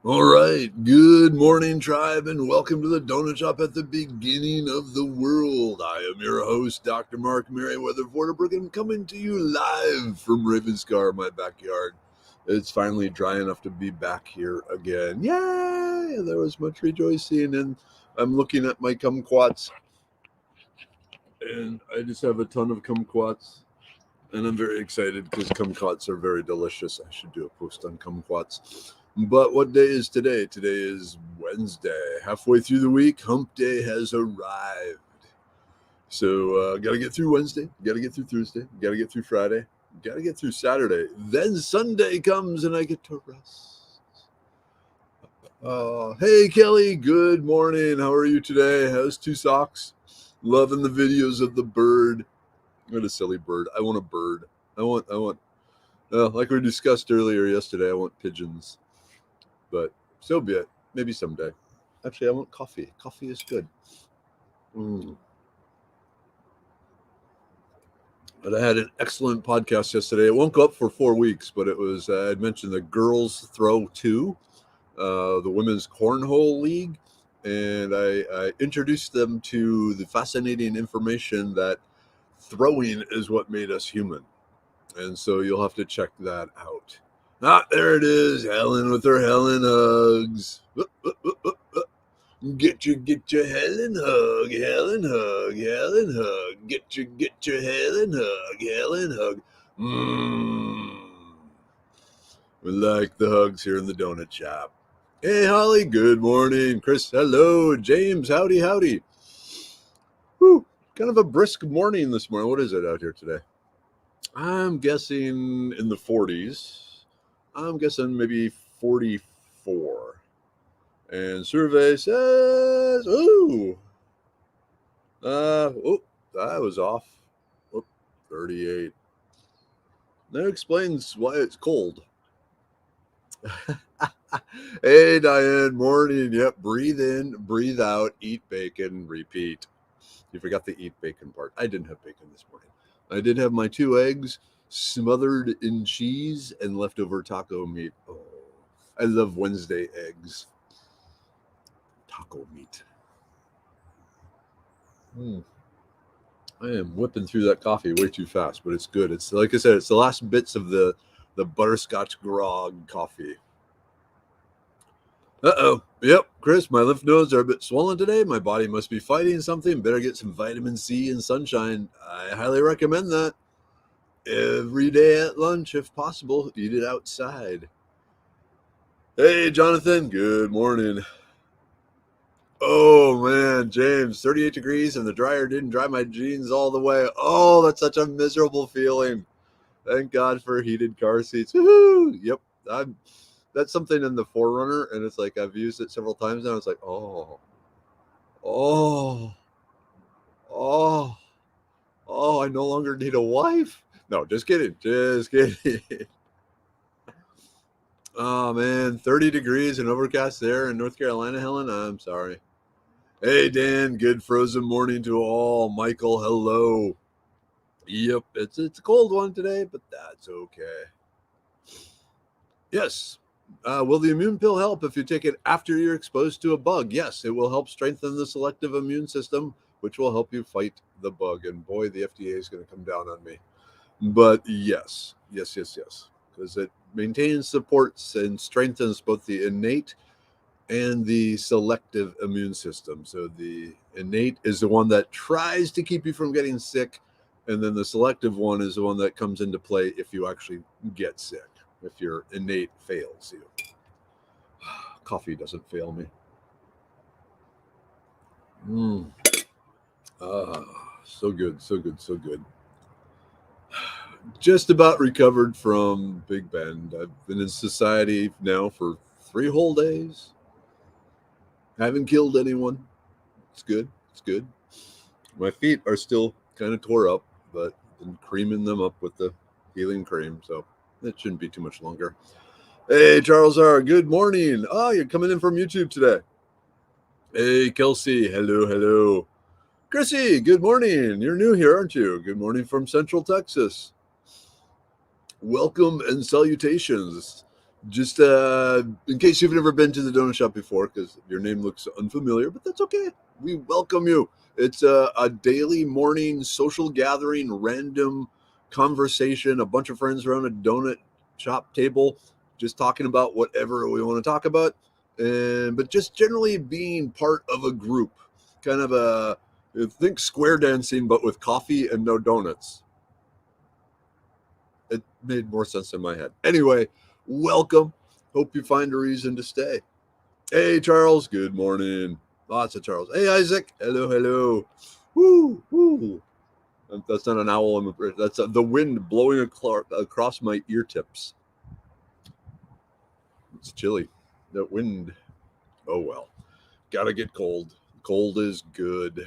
All right. Good morning, tribe, and welcome to the Donut Shop at the beginning of the world. I am your host, Dr. Mark Merriweather Vorterbrook, and coming to you live from Ravenscar, my backyard. It's finally dry enough to be back here again. Yay! There was much rejoicing, and I'm looking at my kumquats, and I just have a ton of kumquats, and I'm very excited because kumquats are very delicious. I should do a post on kumquats. But what day is today? Today is Wednesday. Halfway through the week, hump day has arrived. So got to get through Wednesday, got to get through Thursday, got to get through Friday, got to get through Saturday. Then Sunday comes and I get to rest. Hey, Kelly, good morning. How are you today? How's two socks? Loving the videos of the bird. What a silly bird. I want a bird. I want, like we discussed earlier yesterday, I want pigeons. But so be it. Maybe someday. Actually, I want coffee. Coffee is good. But I had an excellent podcast yesterday. It won't go up for 4 weeks, but it was, I'd mentioned the Girls Throw 2, the Women's Cornhole League. And I introduced them to the fascinating information that throwing is what made us human. And so you'll have to check that out. There it is, Helen with her Helen hugs. Get your Helen hug, Helen hug, Helen hug. Get your Helen hug, Helen hug. We like the hugs here in the donut shop. Hey, Holly, good morning. Chris, hello. James, howdy, howdy. Whew, kind of a brisk morning this morning. What is it out here today? I'm guessing in the 40s. I'm guessing maybe 44. And survey says, that was off. 38. That explains why it's cold. Hey, Diane, morning. Yep, breathe in, breathe out, eat bacon, repeat. You forgot the eat bacon part. I didn't have bacon this morning. I did have my 2 eggs smothered in cheese and leftover taco meat. Oh, I love Wednesday eggs. Taco meat. I am whipping through that coffee way too fast, but it's good. It's like I said, it's the last bits of the butterscotch grog coffee. Yep, Chris, my lymph nodes are a bit swollen today. My body must be fighting something. Better get some vitamin C and sunshine. I highly recommend that. Every day at lunch, if possible, eat it outside. Hey, Jonathan, good morning. Oh, man, James, 38 degrees and the dryer didn't dry my jeans all the way. Oh, that's such a miserable feeling. Thank God for heated car seats. Woohoo! Yep, that's something in the Forerunner, and it's like I've used it several times now. It's like, I no longer need a wife. No, just kidding. Oh, man, 30 degrees and overcast there in North Carolina, Helen. I'm sorry. Hey, Dan, good frozen morning to all. Michael, hello. Yep, it's a cold one today, but that's okay. Yes. Will the immune pill help if you take it after you're exposed to a bug? Yes, it will help strengthen the selective immune system, which will help you fight the bug. And boy, the FDA is going to come down on me. But yes, because it maintains, supports, and strengthens both the innate and the selective immune system. So the innate is the one that tries to keep you from getting sick, and then the selective one is the one that comes into play if you actually get sick, if your innate fails you. Coffee doesn't fail me. So good. Just about recovered from Big Bend. I've been in society now for 3 whole days. Haven't killed anyone. It's good. My feet are still kind of tore up, but I've been creaming them up with the healing cream, so it shouldn't be too much longer. Hey, Charles R., good morning. Oh, you're coming in from YouTube today. Hey, Kelsey, hello. Chrissy, good morning. You're new here, aren't you? Good morning from Central Texas. Welcome and salutations. Just in case you've never been to the donut shop before, because your name looks unfamiliar, but that's okay. We welcome you. It's a daily morning social gathering, random conversation, a bunch of friends around a donut shop table, just talking about whatever we want to talk about, and but just generally being part of a group, kind of a think square dancing, but with coffee and no donuts. It made more sense in my head. Anyway, welcome. Hope you find a reason to stay. Hey, Charles. Good morning. Lots of Charles. Hey, Isaac. Hello, hello. Woo, woo. That's not an owl. That's the wind blowing across my ear tips. It's chilly. That wind. Oh, well. Gotta get cold. Cold is good.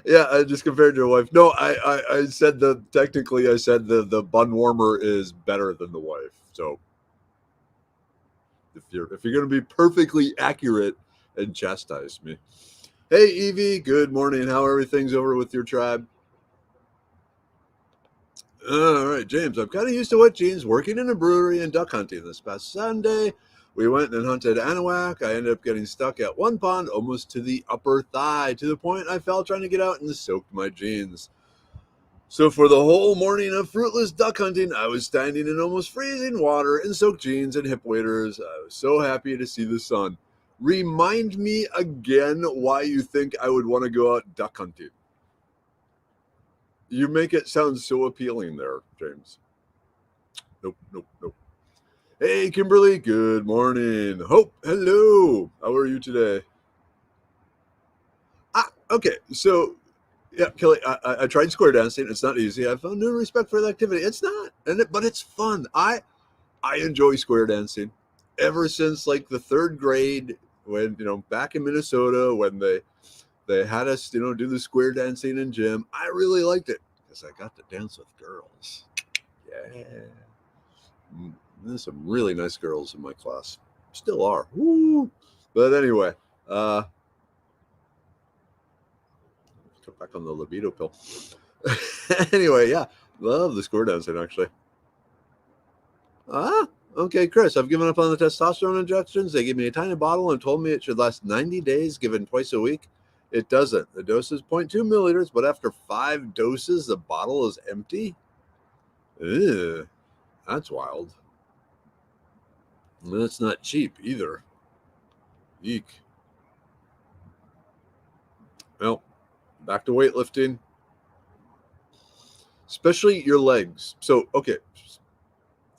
Yeah, I just compared to a wife. No, I said technically I said the bun warmer is better than the wife. So if you're gonna be perfectly accurate and chastise me. Hey Evie, good morning. How are everything's over with your tribe? All right, James. I'm kind of used to wet jeans, working in a brewery and duck hunting. This past Sunday, we went and hunted Anahuac. I ended up getting stuck at one pond, almost to the upper thigh, to the point I fell trying to get out and soaked my jeans. So for the whole morning of fruitless duck hunting, I was standing in almost freezing water in soaked jeans and hip waders. I was so happy to see the sun. Remind me again why you think I would want to go out duck hunting. You make it sound so appealing there, James. Nope, nope, nope. Hey, Kimberly, good morning. Hope, hello. How are you today? Okay, so yeah, Kelly, I tried square dancing. It's not easy. I found no respect for the activity. It's not, but it's fun. I enjoy square dancing ever since like the third grade when back in Minnesota when they had us do the square dancing in gym. I really liked it because I got to dance with girls. Yeah, there's some really nice girls in my class. Still are. Woo! But anyway, uh, cut back on the libido pill. Anyway, yeah, love the square dancing actually. Ah, okay, Chris, I've given up on the testosterone injections. They gave me a tiny bottle and told me it should last 90 days, given twice a week. It doesn't. The dose is zero point 0.2 milliliters, but after 5 doses, the bottle is empty. Ew, that's wild. And that's not cheap either. Eek. Well, back to weightlifting, especially your legs. So, okay,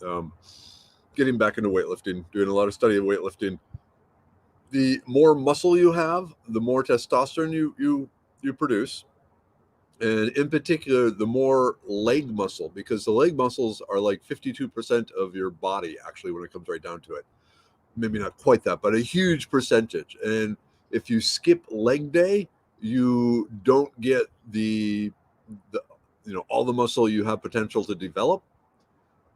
um, getting back into weightlifting, doing a lot of study of weightlifting. The more muscle you have, the more testosterone you produce, and in particular the more leg muscle, because the leg muscles are like 52% of your body actually when it comes right down to it. Maybe not quite that, but a huge percentage. And if you skip leg day, you don't get the all the muscle you have potential to develop,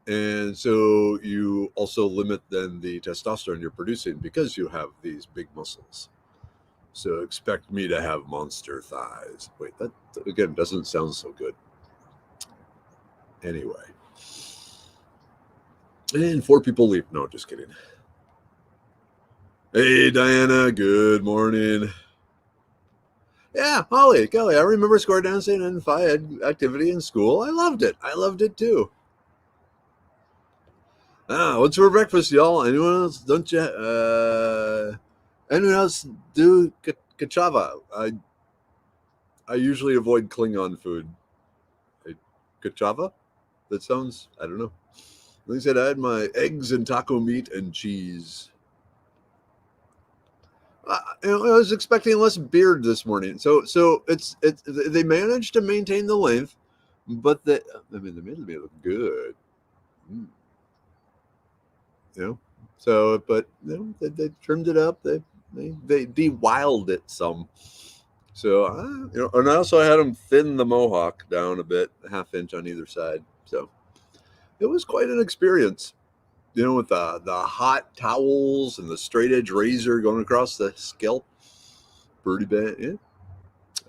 and so you also limit then the testosterone you're producing because you have these big muscles. So expect me to have monster thighs. Wait, that again doesn't sound so good. Anyway. And 4 people leave. No, just kidding. Hey, Diana. Good morning. Yeah, Holly, Kelly. I remember square dancing and phi ed activity in school. I loved it. I loved it too. What's for breakfast, y'all? Anyone else? Don't you? Anyone else do kachava? I usually avoid Klingon food. Kachava? That sounds. I don't know. Like I said, I had my eggs and taco meat and cheese. I was expecting less beard this morning, so it's they managed to maintain the length, but they made me look good, mm, you know. So, but they trimmed it up. They de-wiled it some. So and also I had them thin the mohawk down a bit, a half inch on either side. So it was quite an experience. With the hot towels and the straight edge razor going across the scalp. Pretty bad. Yeah,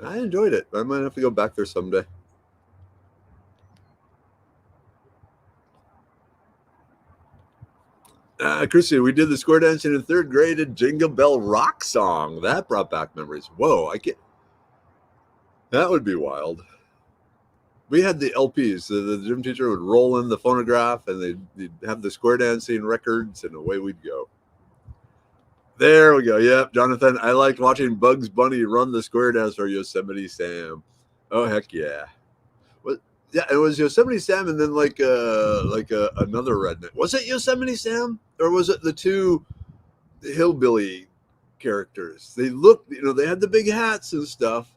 I enjoyed it. I might have to go back there someday. Chrissy, we did the square dancing in third grade at Jingle Bell Rock Song. That brought back memories. Whoa, I get that would be wild. We had the LPs. The gym teacher would roll in the phonograph, and they'd have the square dancing records, and away we'd go. There we go. Yep, Jonathan. I liked watching Bugs Bunny run the square dance for Yosemite Sam. Oh heck yeah! What? Yeah, it was Yosemite Sam, and then another redneck. Was it Yosemite Sam, or was it the two hillbilly characters? They looked, they had the big hats and stuff,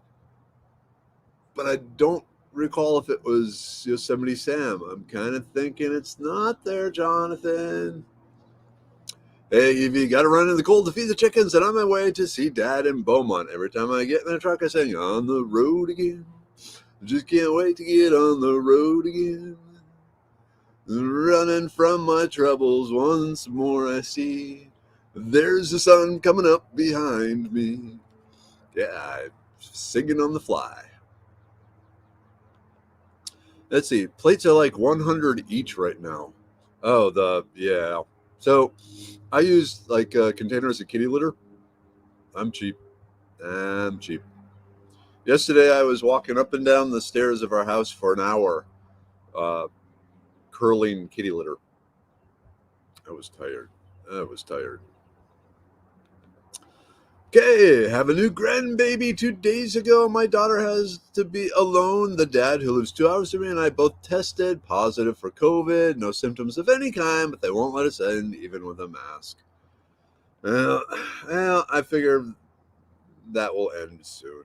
but I don't recall if it was Yosemite Sam. I'm kind of thinking it's not there, Jonathan. Hey, Evie, got to run in the cold to feed the chickens, and on my way to see Dad in Beaumont. Every time I get in the truck, I sing, on the road again. Just can't wait to get on the road again. Running from my troubles once more I see. There's the sun coming up behind me. Yeah, I'm singing on the fly. Let's see. Plates are like 100 each right now. Oh, yeah. So I use containers of kitty litter. I'm cheap. I'm cheap. Yesterday I was walking up and down the stairs of our house for an hour, uh, curling kitty litter. I was tired. I was tired. Okay, have a new grandbaby 2 days ago. My daughter has to be alone. The dad, who lives 2 hours from me, and I both tested positive for COVID. No symptoms of any kind, but they won't let us in, even with a mask. Well, I figure that will end soon.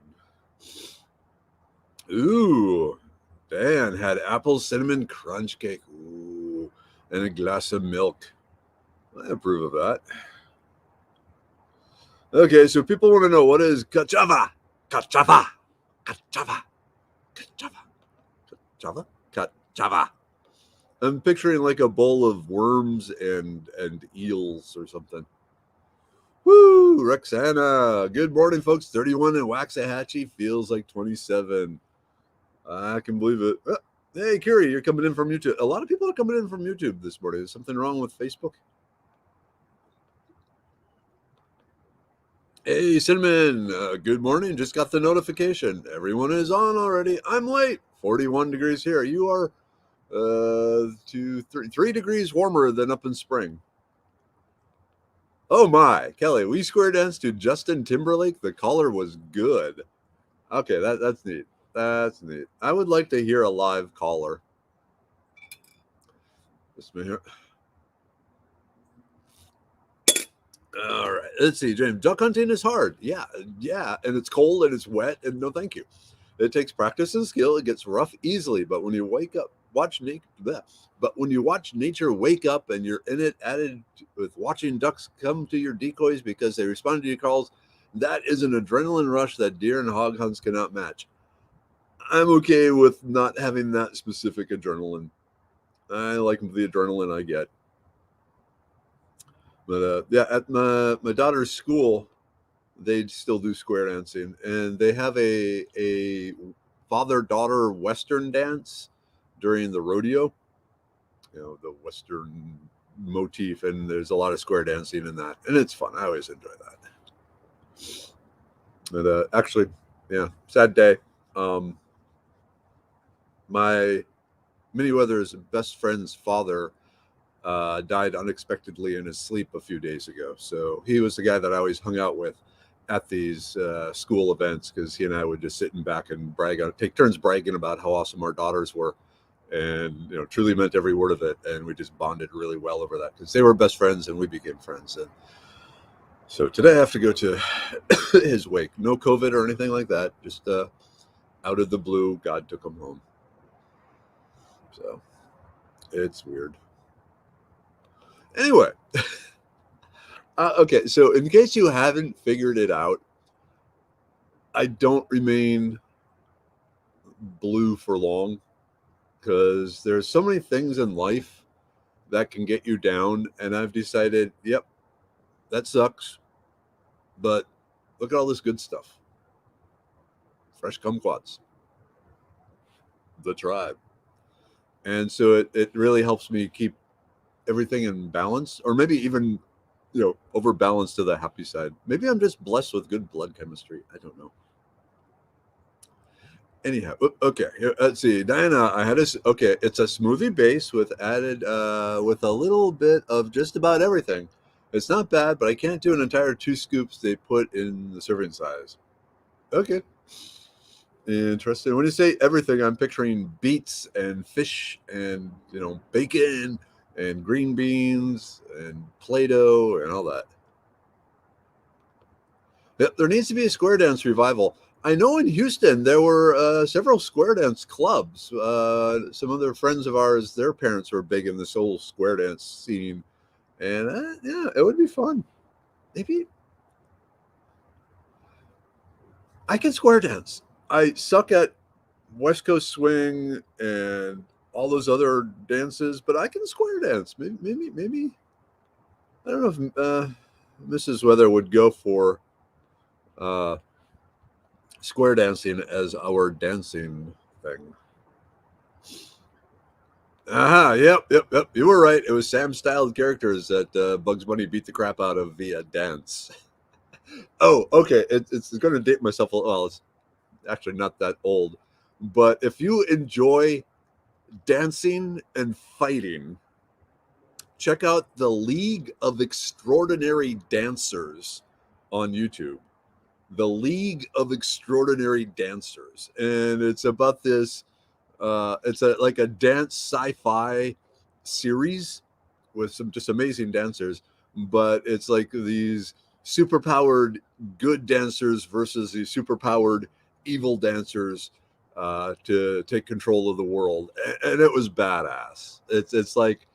Ooh, Dan had apple cinnamon crunch cake. Ooh, and a glass of milk. I approve of that. Okay, so people want to know, what is cachava? Cachava. Cachava. Cachava. Cachava. Cachava. I'm picturing like a bowl of worms and eels or something. Woo, Rexana. Good morning, folks. 31 in Waxahachie feels like 27. I can believe it. Hey, Kiri, you're coming in from YouTube. A lot of people are coming in from YouTube this morning. Is something wrong with Facebook? Hey, Cinnamon. Good morning. Just got the notification. Everyone is on already. I'm late. 41 degrees here. You are 3 degrees warmer than up in spring. Oh my, Kelly, we square danced to Justin Timberlake. The collar was good. Okay, that's neat. That's neat. I would like to hear a live caller. Just a minute. All right, let's see, James. Duck hunting is hard. Yeah, and it's cold and it's wet, and no thank you. It takes practice and skill. It gets rough easily, but when you watch nature wake up and you're in it, added with watching ducks come to your decoys because they respond to your calls, that is an adrenaline rush that deer and hog hunts cannot match. I'm okay with not having that specific adrenaline. I like the adrenaline I get. But at my daughter's school, they still do square dancing, and they have a father-daughter Western dance during the rodeo. The Western motif, and there's a lot of square dancing in that, and it's fun. I always enjoy that. But actually, yeah, sad day. My Miniweather's best friend's father died unexpectedly in his sleep a few days ago. So he was the guy that I always hung out with at these school events, because he and I would just sit in back and take turns bragging about how awesome our daughters were, and truly meant every word of it. And we just bonded really well over that because they were best friends and we became friends. And so today I have to go to his wake. No COVID or anything like that. Just out of the blue, God took him home. So it's weird. Anyway, okay, so in case you haven't figured it out, I don't remain blue for long, because there's so many things in life that can get you down, and I've decided, yep, that sucks, but look at all this good stuff. Fresh kumquats, the tribe. And so it really helps me keep everything in balance, or maybe even overbalance to the happy side. Maybe I'm just blessed with good blood chemistry. I don't know. Anyhow, okay. Let's see, Diana. Okay. It's a smoothie base with added with a little bit of just about everything. It's not bad, but I can't do an entire 2 scoops they put in the serving size. Okay. Interesting. When you say everything, I'm picturing beets and fish and bacon and green beans and Play-Doh and all that. There needs to be a square dance revival. I know in Houston there were several square dance clubs. Some other friends of ours, their parents were big in this whole square dance scene, and yeah, it would be fun. Maybe I can square dance. I suck at West Coast swing and all those other dances, but I can square dance. Maybe I don't know if Mrs. Weather would go for uh, square dancing as our dancing thing. Yep. You were right. It was Sam styled characters that Bugs Bunny beat the crap out of via dance. Oh, okay. It's going to date myself. Well, it's actually not that old. But if you enjoy dancing and fighting, check out the League of Extraordinary Dancers on YouTube. The League of Extraordinary Dancers. And it's about this it's like a dance sci-fi series with some just amazing dancers, but it's like these superpowered good dancers versus these superpowered evil dancers to take control of the world, and it was badass. It's like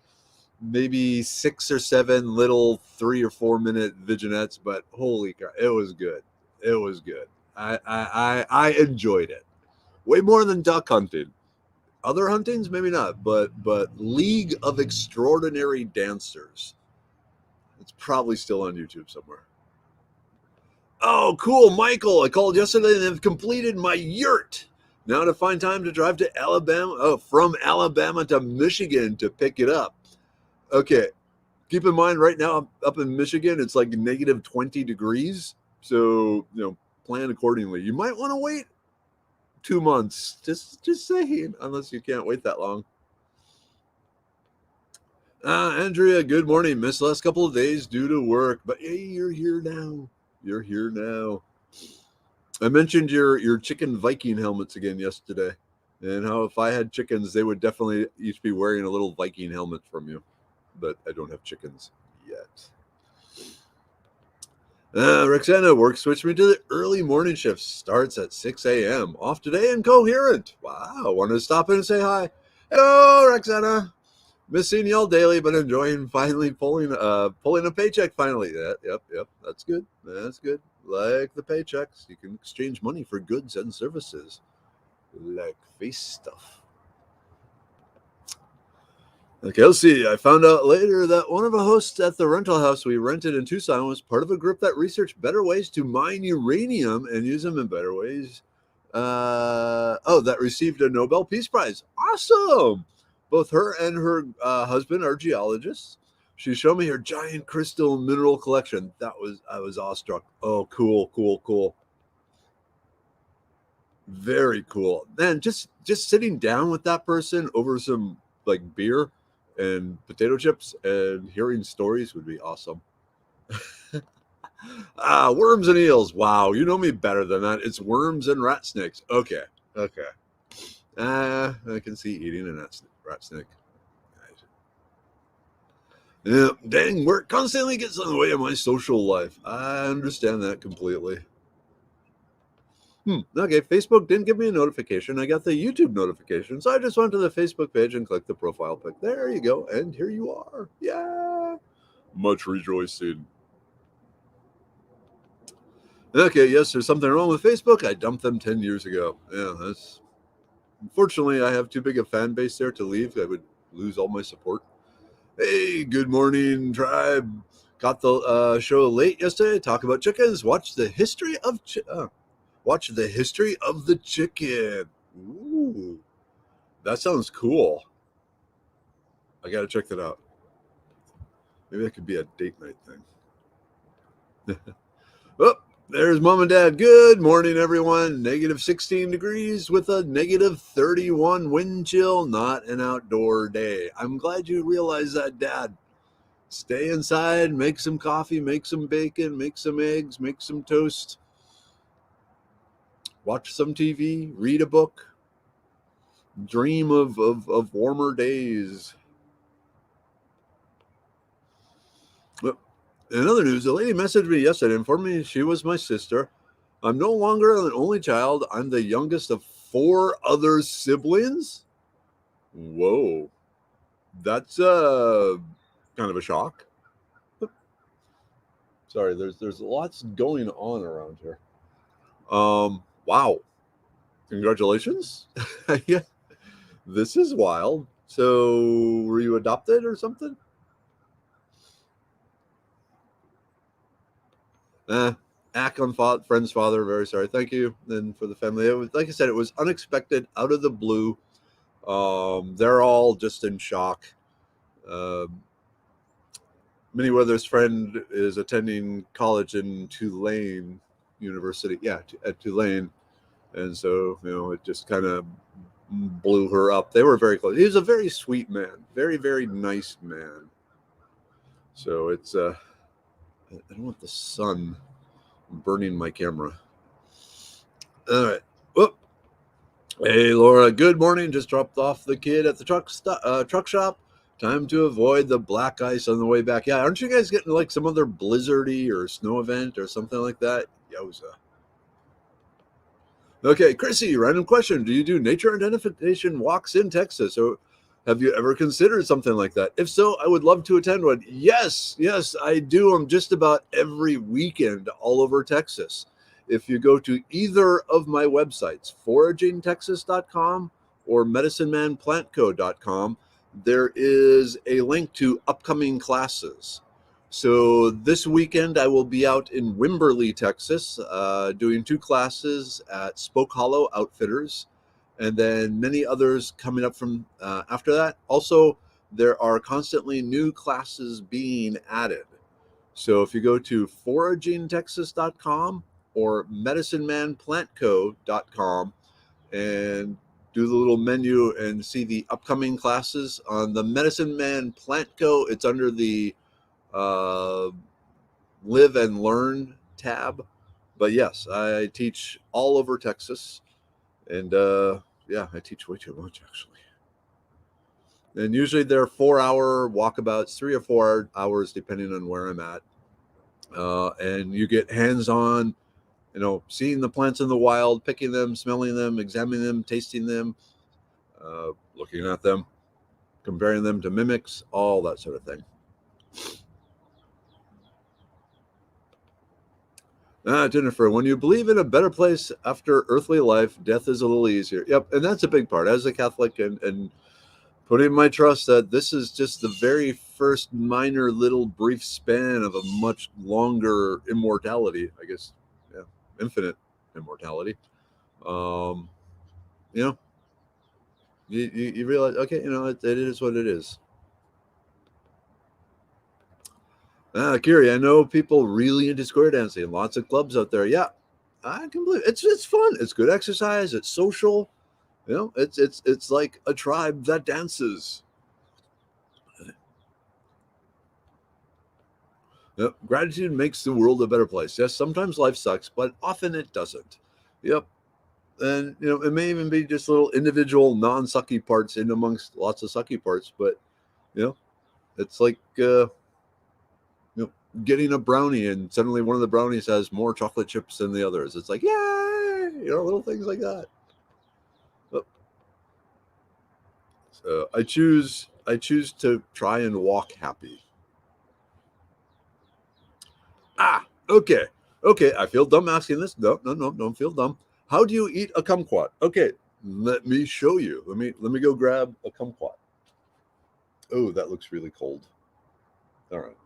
maybe 6 or 7 little 3 or 4 minute vignettes, but holy cow, it was good. It was good. I enjoyed it way more than duck hunting. Other huntings, maybe not, but League of Extraordinary Dancers. It's probably still on YouTube somewhere. Oh, cool, Michael! I called yesterday and have completed my yurt. Now to find time to drive to Alabama. Oh, from Alabama to Michigan to pick it up. Okay, keep in mind right now up in Michigan it's like negative 20 degrees. So plan accordingly. You might want to wait 2 months. Just saying, unless you can't wait that long. Andrea, good morning. Missed the last couple of days due to work, but hey, you're here now. You're here now. I mentioned your chicken Viking helmets again yesterday, and how if I had chickens, they would definitely each be wearing a little Viking helmet from you. But I don't have chickens yet. Roxana, work switched me to the early morning shift. Starts at 6 a.m. Off today and coherent. Wow. Wanted to stop in and say hi. Hello, Roxana. Missing y'all daily, but enjoying finally pulling a paycheck finally. Yep. That's good. That's good. Like the paychecks, you can exchange money for goods and services, like face stuff. Okay, let's see. I found out later that one of the hosts at the rental house we rented in Tucson was part of a group that researched better ways to mine uranium and use them in better ways. That received a Nobel Peace Prize. Awesome! Both her and her husband are geologists. She showed me her giant crystal mineral collection. I was awestruck. Oh, cool. Very cool. Man, just sitting down with that person over some like beer and potato chips and hearing stories would be awesome. Worms and eels. Wow, you know me better than that. It's worms and rat snakes. Okay. I can see eating a rat snake. Yeah, dang, work constantly gets in the way of my social life. I understand that completely. Okay, Facebook didn't give me a notification. I got the YouTube notification. So I just went to the Facebook page and clicked the profile pic. There you go. And here you are. Yeah. Much rejoicing. Okay, yes, there's something wrong with Facebook. I dumped them 10 years ago. Yeah, that's unfortunately I have too big a fan base there to leave. I would lose all my support. Hey, good morning, tribe. Got the show late yesterday. Talk about chickens. Watch the history of the chicken. Ooh, that sounds cool. I gotta check that out. Maybe that could be a date night thing. Oh, there's mom and dad. Good morning, everyone. Negative 16 degrees with a negative 31 wind chill. Not an outdoor day. I'm glad you realized that, Dad. Stay inside, make some coffee, make some bacon, make some eggs, make some toast, watch some TV, read a book, dream of warmer days. But in other news, a lady messaged me yesterday, informed me she was my sister. I'm no longer an only child. I'm the youngest of 4 other siblings. Whoa, that's kind of a shock. Sorry, there's lots going on around here. Wow, congratulations. Yeah, this is wild. So, were you adopted or something? Eh, Ack on friend's father. Very sorry. Thank you. And for the family, it was, like I said, it was unexpected, out of the blue. They're all just in shock. Um, Manyweather's friend is attending college in Tulane University. Yeah, at Tulane, and so it just kind of blew her up. They were very close. He was a very sweet man, very very nice man. So it's I don't want the sun burning my camera. All right. Whoop. Hey, Laura. Good morning. Just dropped off the kid at the truck shop. Time to avoid the black ice on the way back. Yeah, aren't you guys getting like some other blizzardy or snow event or something like that? Yowza. Okay, Chrissy, random question. Do you do nature identification walks in Texas? Or have you ever considered something like that? If so, I would love to attend one. Yes, yes, I do them just about every weekend all over Texas. If you go to either of my websites, foragingtexas.com or medicinemanplantco.com, there is a link to upcoming classes. So this weekend, I will be out in Wimberley, Texas, doing 2 classes at Spoke Hollow Outfitters, and then many others coming up from after that. Also, there are constantly new classes being added. So if you go to foragingtexas.com or medicinemanplantco.com and do the little menu and see the upcoming classes on the Medicine Man Plant Co., it's under the uh, live and learn tab. But yes, I teach all over Texas, and yeah, I teach way too much actually. And usually they're 4-hour walkabouts, 3 or 4 hours depending on where I'm at. And you get hands-on, seeing the plants in the wild, picking them, smelling them, examining them, tasting them, looking at them, comparing them to mimics, all that sort of thing. Jennifer, when you believe in a better place after earthly life, death is a little easier. Yep, and that's a big part. As a Catholic, and putting my trust that this is just the very first minor little brief span of a much longer immortality, I guess, yeah, infinite immortality. Um, you know, you realize, okay, it is what it is. Kiri, I know people really into square dancing. Lots of clubs out there. Yeah, I can believe it's fun. It's good exercise. It's social. It's like a tribe that dances. Gratitude makes the world a better place. Yes, sometimes life sucks, but often it doesn't. Yep. And it may even be just little individual non-sucky parts in amongst lots of sucky parts, but you know, it's like getting a brownie and suddenly one of the brownies has more chocolate chips than the others. It's like, yay! Little things like that. Oh, so I choose to try and walk happy. Okay. Okay, I feel dumb asking this. No, no, no, don't feel dumb. How do you eat a kumquat? Okay, let me show you. Let me go grab a kumquat. Oh, that looks really cold. All right.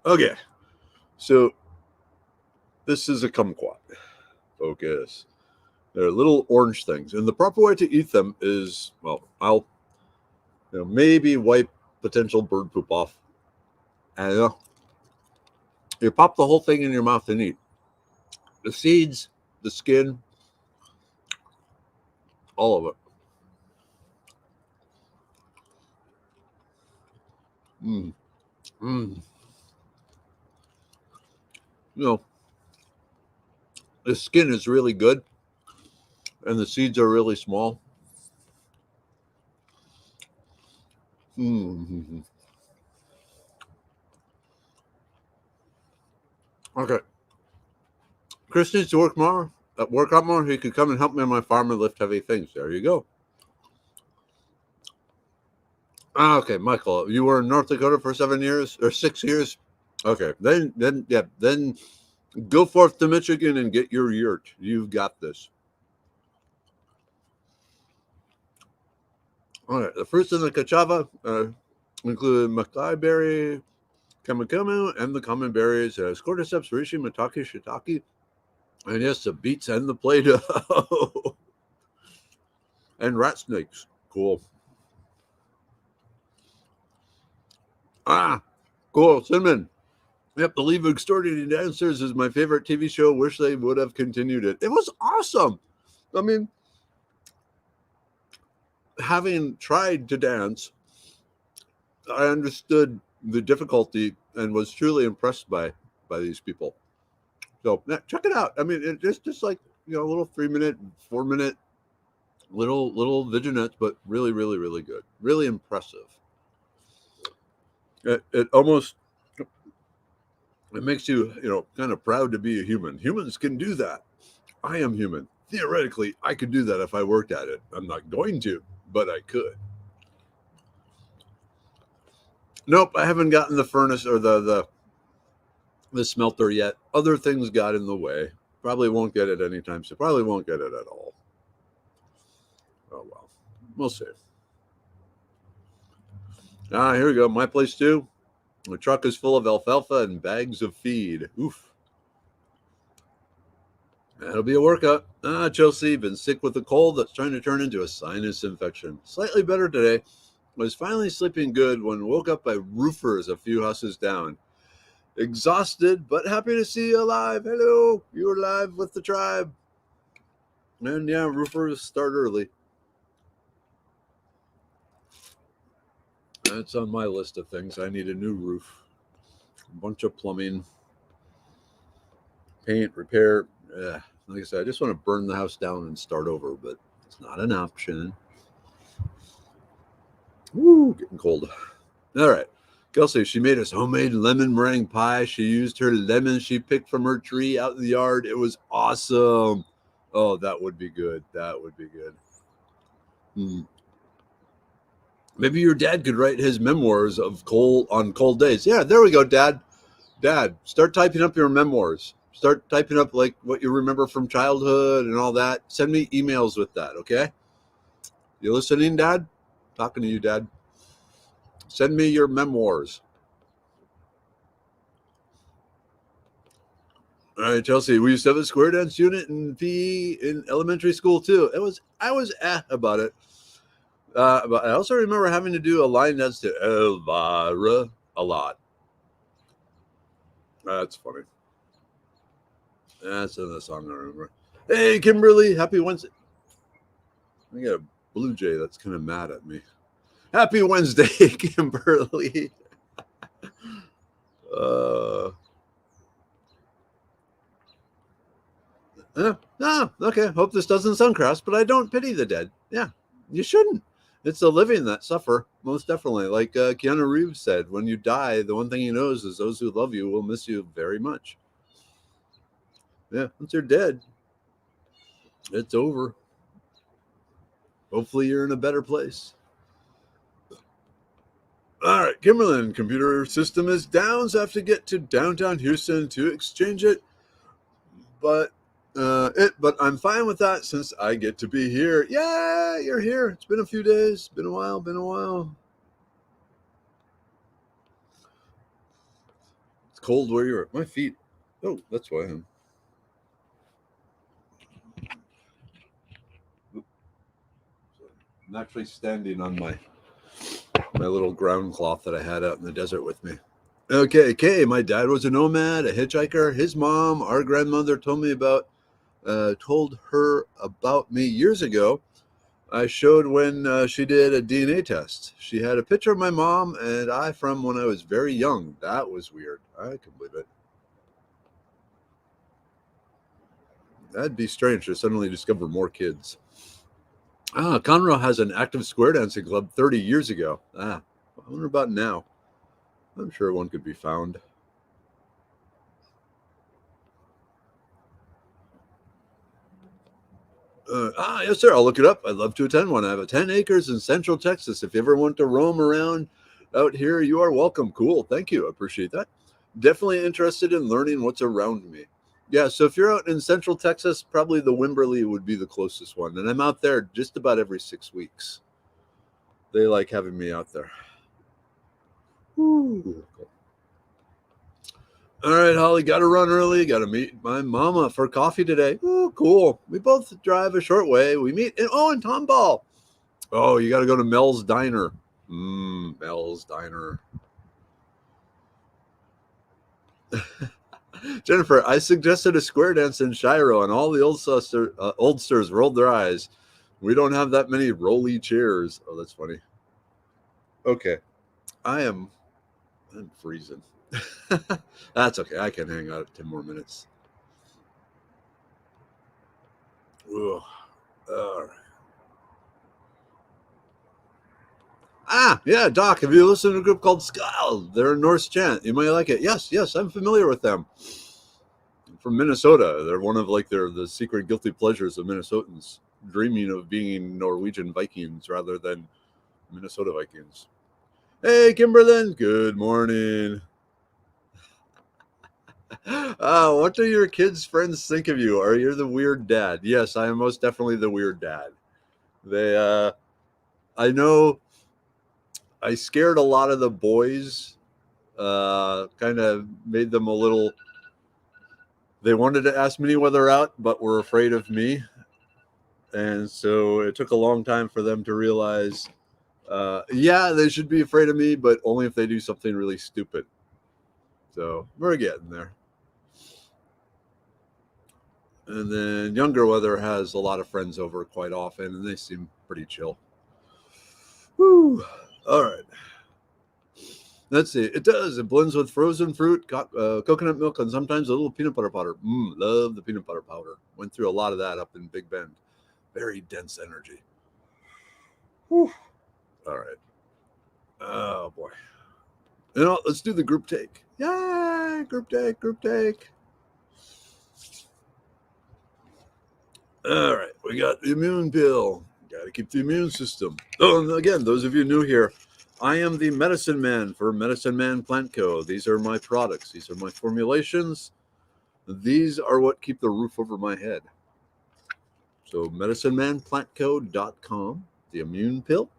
Okay, so this is a kumquat. Focus. They're little orange things, and the proper way to eat them is, well, I'll maybe wipe potential bird poop off, and you pop the whole thing in your mouth and eat the seeds, the skin, all of it. Mm. Mm. You know, the skin is really good, and the seeds are really small. Mm-hmm. Okay, Chris needs to work more. Work out more. He could come and help me on my farm and lift heavy things. There you go. Okay, Michael, you were in North Dakota for 7 years or 6 years. Okay, then go forth to Michigan and get your yurt. You've got this. All right, the fruits in the cassava include makai berry, kamikamu, and the common berries, cordyceps, reishi, maitake, shiitake, and yes, the beets and the Play-Doh, and rat snakes. Cool. Cool. Cinnamon. Yep, the Leave Extraordinary Dancers is my favorite TV show. Wish they would have continued it. It was awesome. I mean, having tried to dance, I understood the difficulty and was truly impressed by these people. So check it out. I mean, it's just like a little 3-minute, 4-minute, little vignettes, but really, really, really good. Really impressive. It almost makes you kind of proud to be a human. Humans can do that. I am human. Theoretically, I could do that if I worked at it. I'm not going to, but I could. Nope, I haven't gotten the furnace or the smelter yet. Other things got in the way. Probably won't get it anytime soon. Probably won't get it at all. Oh well, we'll see. Here we go. My place too. The truck is full of alfalfa and bags of feed. Oof. That'll be a workout. Chelsea, been sick with a cold that's trying to turn into a sinus infection. Slightly better today. Was finally sleeping good when woke up by roofers a few houses down. Exhausted, but happy to see you alive. Hello, you're alive with the tribe. And yeah, roofers start early. That's on my list of things. I need a new roof, a bunch of plumbing, paint, repair. Like I said, I just want to burn the house down and start over, but it's not an option. Woo, getting cold. All right. Kelsey, she made us homemade lemon meringue pie. She used her lemons she picked from her tree out in the yard. It was awesome. Oh, that would be good. That would be good. Maybe your dad could write his memoirs of cold days. Yeah, there we go, Dad. Dad, start typing up your memoirs. Start typing up like what you remember from childhood and all that. Send me emails with that, okay? You listening, Dad? Talking to you, Dad. Send me your memoirs. All right, Chelsea, we used to have a square dance unit in PE in elementary school too. I was about it. But I also remember having to do a line dance to Elvira a lot. That's funny. That's another song I remember. Hey, Kimberly, happy Wednesday. I got a blue jay that's kind of mad at me. Happy Wednesday, Kimberly. Okay. Hope this doesn't sound crass, but I don't pity the dead. Yeah, you shouldn't. It's the living that suffer, most definitely. Like Keanu Reeves said, when you die, the one thing he knows is those who love you will miss you very much. Yeah, once you're dead, it's over. Hopefully you're in a better place. All right, Kimberlyn, computer system is down, so I have to get to downtown Houston to exchange it. But I'm fine with that since I get to be here. Yeah, you're here. It's been a few days. Been a while. Cold where you're at. My feet. Oh, that's why I'm actually standing on my little ground cloth that I had out in the desert with me. Okay, my dad was a nomad, a hitchhiker. His mom, our grandmother, told her about me years ago. I showed when she did a DNA test. She had a picture of my mom and I from when I was very young. That was weird. I can believe it. That'd be strange to suddenly discover more kids. Conroe has an active square dancing club 30 years ago. I wonder about now. I'm sure one could be found. Yes, sir. I'll look it up. I'd love to attend one. I have 10 acres in Central Texas. If you ever want to roam around out here, you are welcome. Cool. Thank you. I appreciate that. Definitely interested in learning what's around me. Yeah, so if you're out in Central Texas, probably the Wimberley would be the closest one. And I'm out there just about every 6 weeks. They like having me out there. Ooh. All right, Holly, got to run early. Got to meet my mama for coffee today. Oh, cool. We both drive a short way. We meet in Tomball. Oh, you got to go to Mel's Diner. Mel's Diner. Jennifer, I suggested a square dance in Shiro, and all the oldsters rolled their eyes. We don't have that many rolly chairs. Oh, that's funny. Okay, I'm freezing. That's okay. I can hang out 10 more minutes. Ugh. All right. Yeah, Doc, have you listened to a group called Skull? They're a Norse chant. You might like it. Yes, I'm familiar with them. From Minnesota. They're one of they're the secret guilty pleasures of Minnesotans, dreaming of being Norwegian Vikings rather than Minnesota Vikings. Hey, Kimberlyn, good morning. What do your kids' friends think of you? Are you the weird dad? Yes, I am most definitely the weird dad. I know I scared a lot of the boys, kind of made them a little. They wanted to ask me whether out, but were afraid of me. And so it took a long time for them to realize, they should be afraid of me, but only if they do something really stupid. So we're getting there. And then younger weather has a lot of friends over quite often, and they seem pretty chill. Woo! All right. Let's see. It does. It blends with frozen fruit, coconut milk, and sometimes a little peanut butter powder. Love the peanut butter powder. Went through a lot of that up in Big Bend. Very dense energy. Whew. All right. Oh, boy. Let's do the group take. Yay! Group take. All right. We got the immune pill. Got to keep the immune system. Oh, and again, those of you new here, I am the medicine man for Medicine Man Plant Co. These are my products. These are my formulations. These are what keep the roof over my head. So medicinemanplantco.com, the immune pill.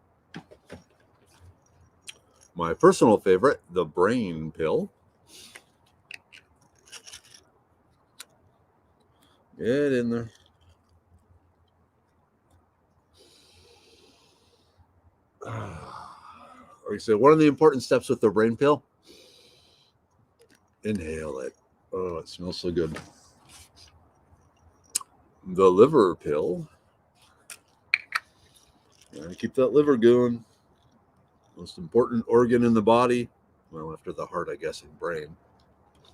My personal favorite, the brain pill. Get in there. Like I said, one of the important steps with the brain pill, inhale it. Oh, it smells so good. The liver pill. Gotta keep that liver going. Most important organ in the body. Well, after the heart, I guess, and brain.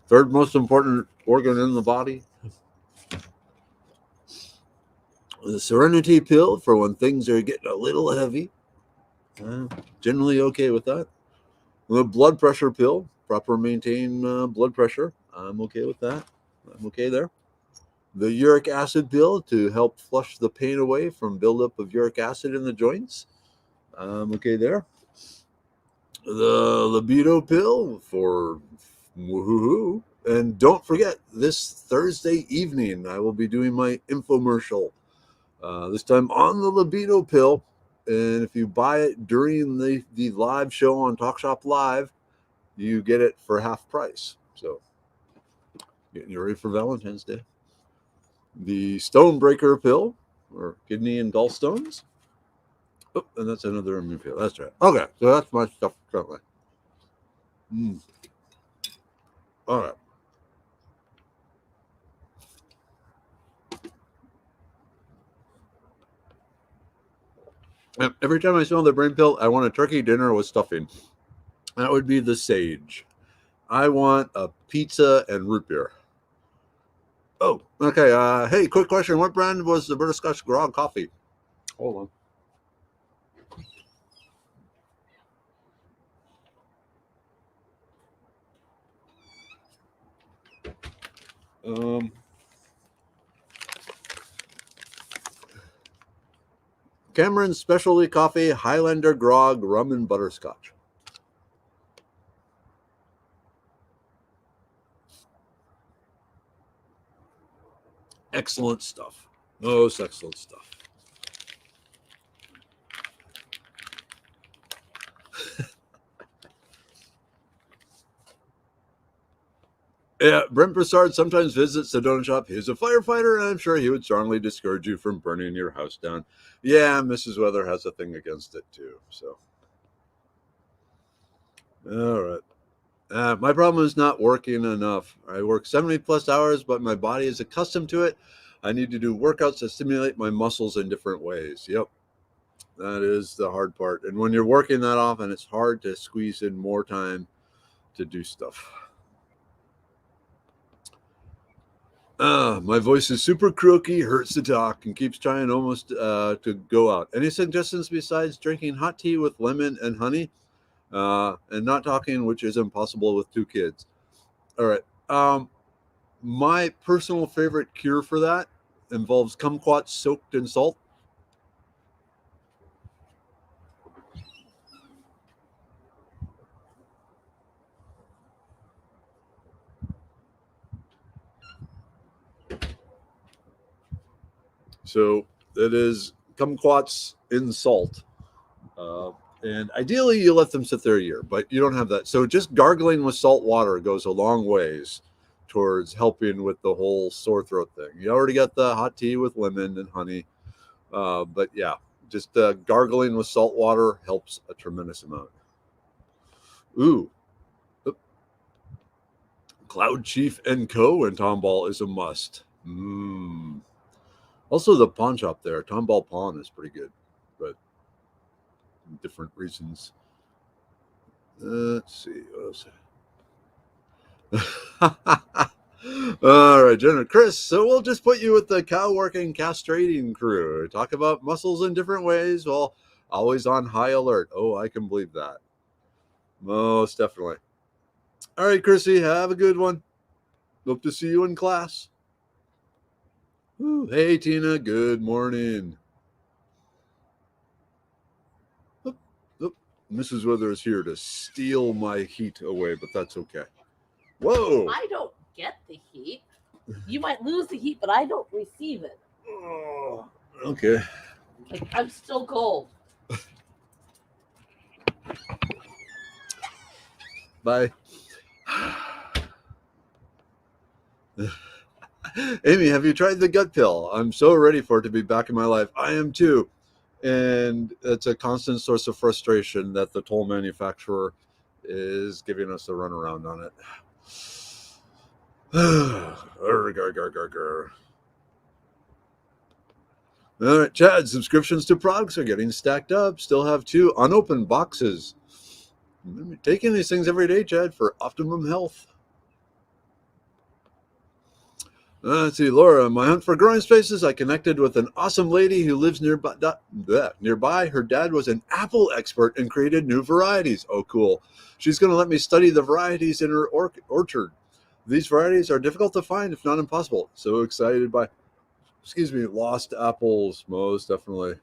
Third most important organ in the body. The serenity pill for when things are getting a little heavy. Generally okay with that. The blood pressure pill, proper maintain blood pressure. I'm okay with that. I'm okay there. The uric acid pill to help flush the pain away from buildup of uric acid in the joints. I'm okay there. The libido pill for woohoo. And don't forget, this Thursday evening, I will be doing my infomercial. This time on the libido pill. And if you buy it during the live show on Talk Shop Live, you get it for half price. So, getting you ready for Valentine's Day. The Stonebreaker Pill, or kidney and gallstones. Oh, and that's another immune pill. That's right. Okay, so that's my stuff currently. All right. Every time I smell the brain pill, I want a turkey dinner with stuffing. That would be the sage. I want a pizza and root beer. Oh, okay. Hey, quick question. What brand was the British Scotch Grog coffee? Hold on. Cameron's Specialty Coffee, Highlander Grog, Rum and Butterscotch. Excellent stuff. Most excellent stuff. Yeah, Brent Broussard sometimes visits the donut shop. He's a firefighter, and I'm sure he would strongly discourage you from burning your house down. Yeah, Mrs. Weather has a thing against it, too. So, all right. My problem is not working enough. I work 70 plus hours, but my body is accustomed to it. I need to do workouts to stimulate my muscles in different ways. Yep, that is the hard part. And when you're working that often, it's hard to squeeze in more time to do stuff. My voice is super croaky, hurts to talk, and keeps trying almost to go out. Any suggestions besides drinking hot tea with lemon and honey? And not talking, which is impossible with 2 kids. All right. My personal favorite cure for that involves kumquat soaked in salt. So it is kumquats in salt. And ideally, you let them sit there a year, but you don't have that. So just gargling with salt water goes a long ways towards helping with the whole sore throat thing. You already got the hot tea with lemon and honey. But yeah, just gargling with salt water helps a tremendous amount. Ooh, Cloud Chief and Co. and Tomball is a must. Also, the pawn shop there, Tomball Pawn, is pretty good, but different reasons. Let's see. What else? All right, Jenna, Chris. So we'll just put you with the cow working castrating crew. Talk about muscles in different ways while always on high alert. Oh, I can believe that. Most definitely. All right, Chrissy, have a good one. Hope to see you in class. Ooh, hey, Tina. Good morning. Oop, oop. Mrs. Weather is here to steal my heat away, but that's okay. Whoa. I don't get the heat. You might lose the heat, but I don't receive it. Oh, okay. Like, I'm still cold. Bye. Amy, have you tried the gut pill? I'm so ready for it to be back in my life. I am too. And it's a constant source of frustration that the toll manufacturer is giving us a runaround on it. All right, Chad, subscriptions to Progs are getting stacked up. Still have 2 unopened boxes. I'm taking these things every day, Chad, for optimum health. Let's see, Laura. My hunt for growing spaces, I connected with an awesome lady who lives nearby. Her dad was an apple expert and created new varieties. Oh, cool. She's going to let me study the varieties in her orchard. These varieties are difficult to find, if not impossible. So excited by, lost apples, most definitely.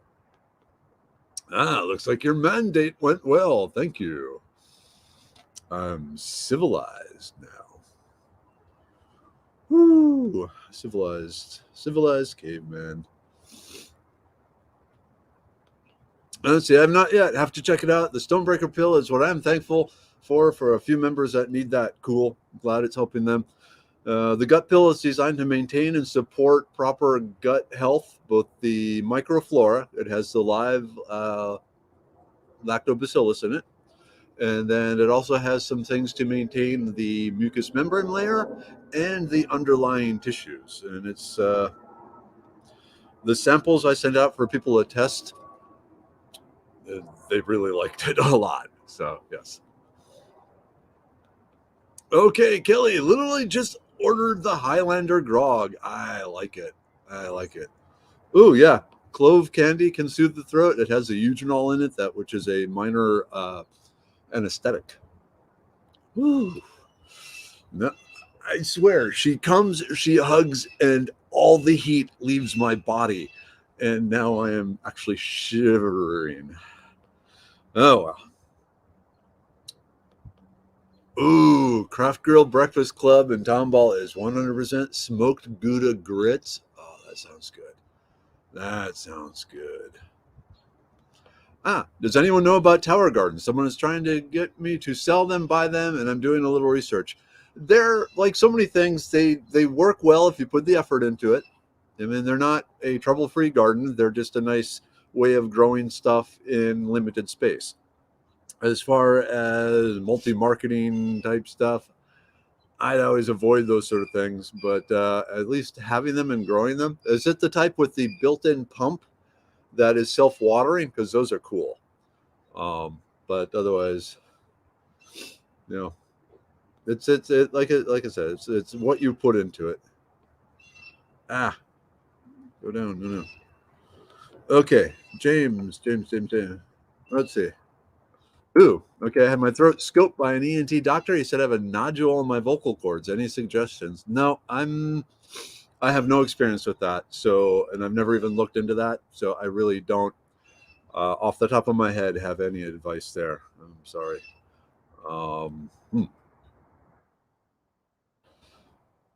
Looks like your mandate went well. Thank you. I'm civilized now. Woo! Civilized caveman. Let's see, I've not yet. Have to check it out. The Stonebreaker Pill is what I'm thankful for a few members that need that. Cool. Glad it's helping them. The gut pill is designed to maintain and support proper gut health, both the microflora. It has the live lactobacillus in it. And then it also has some things to maintain the mucous membrane layer and the underlying tissues. And it's the samples I send out for people to test, they really liked it a lot. So, yes. Okay, Kelly, literally just ordered the Highlander grog. I like it. I like it. Ooh, yeah. Clove candy can soothe the throat. It has a eugenol in it, that which is a minor anesthetic. Ooh. No, I swear, she comes, she hugs, and all the heat leaves my body. And now I am actually shivering. Oh, well. Ooh, Craft Grill Breakfast Club in Tomball is 100% smoked Gouda grits. Oh, that sounds good. That sounds good. Does anyone know about Tower Gardens? Someone is trying to get me to sell them, buy them, and I'm doing a little research. They're like so many things. They work well if you put the effort into it. I mean, they're not a trouble-free garden. They're just a nice way of growing stuff in limited space. As far as multi-marketing type stuff, I'd always avoid those sort of things. But at least having them and growing them. Is it the type with the built-in pump that is self-watering? Because those are cool. But otherwise, you know, it's like I said, it's what you put into it. Go down. No. Okay, James. Let's see. Ooh, okay. I had my throat scoped by an ENT doctor. He said I have a nodule in my vocal cords. Any suggestions? No, I have no experience with that. So, and I've never even looked into that. So I really don't, off the top of my head, have any advice there. I'm sorry. Um, hmm.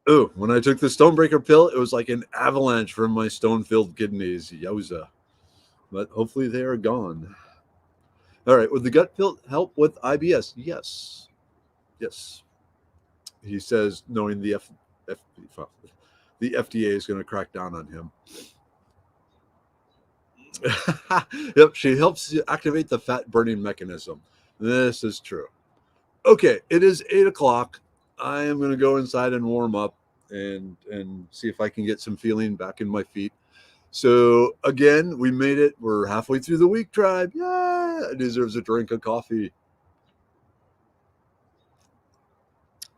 Ooh, when I took the Stonebreaker pill, it was like an avalanche from my stone-filled kidneys. Yowza. But hopefully they are gone. All right. Would the gut pill help with IBS? Yes. Yes. He says, knowing the FDA is going to crack down on him. Yep. She helps you activate the fat burning mechanism. This is true. Okay. It is 8:00. I am going to go inside and warm up and see if I can get some feeling back in my feet. So again, we made it. We're halfway through the week, tribe. Yeah, it deserves a drink of coffee.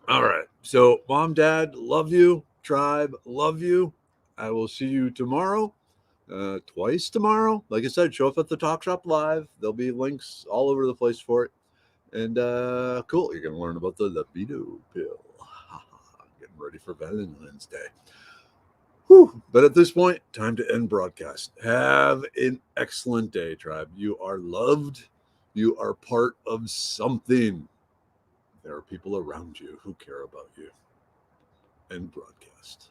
All right. So, mom, dad, love you. Tribe, love you. I will see you tomorrow. Twice tomorrow. Like I said, show up at the Talk Shop Live. There'll be links all over the place for it. And cool, you're going to learn about the Libido Pill. Getting ready for Valentine's Day. Whew. But at this point, time to end broadcast. Have an excellent day, tribe. You are loved. You are part of something. There are people around you who care about you. End broadcast.